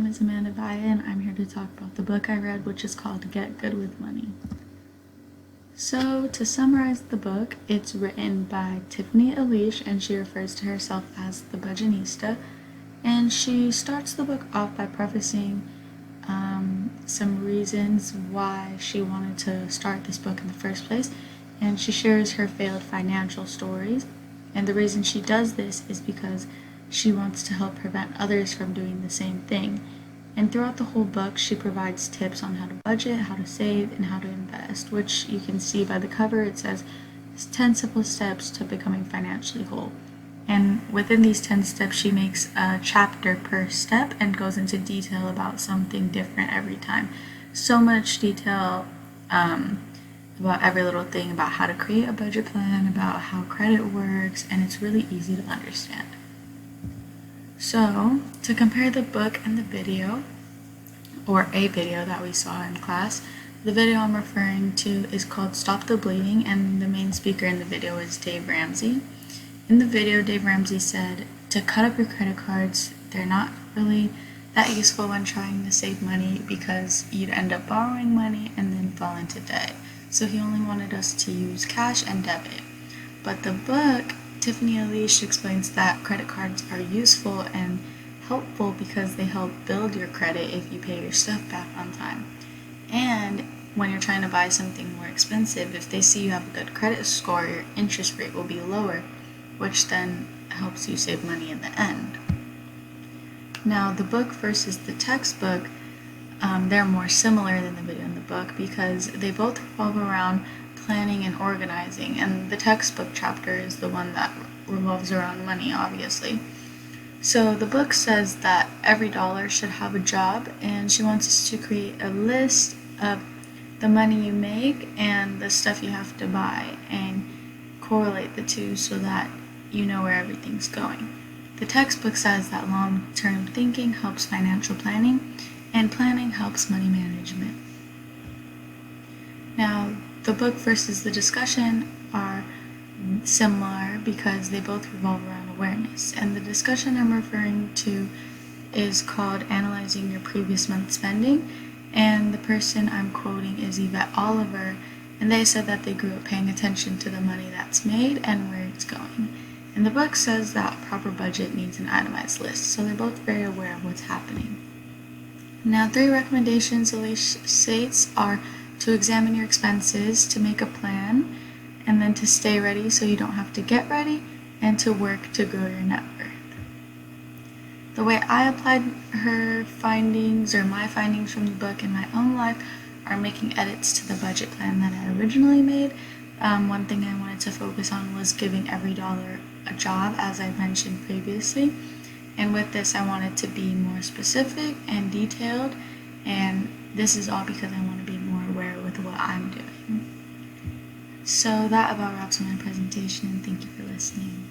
is Amanda Vaya, and I'm here to talk about the book I read, which is called Get Good with Money. So, to summarize the book, it's written by Tiffany Elish, and she refers to herself as the Budgetnista. And she starts the book off by prefacing some reasons why she wanted to start this book in the first place. And she shares her failed financial stories. And the reason she does this is because she wants to help prevent others from doing the same thing. And throughout the whole book, she provides tips on how to budget, how to save, and how to invest, which you can see by the cover. It says 10 simple steps to becoming financially whole. And within these 10 steps, she makes a chapter per step and goes into detail about something different every time. So much detail about every little thing, about how to create a budget plan, about how credit works, and it's really easy to understand. So, to compare the book and the video, or a video that we saw in class, the video I'm referring to is called Stop the Bleeding, and the main speaker in the video is Dave Ramsey. In the video, Dave Ramsey said to cut up your credit cards. They're not really that useful when trying to save money because you'd end up borrowing money and then fall into debt. So he only wanted us to use cash and debit. But the book, Tiffany Elish explains that credit cards are useful and helpful because they help build your credit if you pay your stuff back on time. And when you're trying to buy something more expensive, if they see you have a good credit score, your interest rate will be lower, which then helps you save money in the end. Now, the book versus the textbook, they're more similar than the video and the book because they both revolve around planning and organizing, and the textbook chapter is the one that revolves around money, obviously. So the book says that every dollar should have a job, and she wants us to create a list of the money you make and the stuff you have to buy and correlate the two so that you know where everything's going. The textbook says that long-term thinking helps financial planning, and planning helps money management. Now, the book versus the discussion are similar because they both revolve around awareness, and the discussion I'm referring to is called Analyzing Your Previous Month's Spending, and the person I'm quoting is Yvette Oliver, and they said that they grew up paying attention to the money that's made and where it's going. And the book says that proper budget needs an itemized list, so they're both very aware of what's happening. Now, 3 recommendations Elish states are to examine your expenses, to make a plan, and then to stay ready so you don't have to get ready, and to work to grow your net worth. The way I applied her findings, or my findings from the book in my own life, are making edits to the budget plan that I originally made. One thing I wanted to focus on was giving every dollar a job, as I mentioned previously. And with this, I wanted to be more specific and detailed, and this is all because I want to be more aware with what I'm doing. So that about wraps up my presentation, and thank you for listening.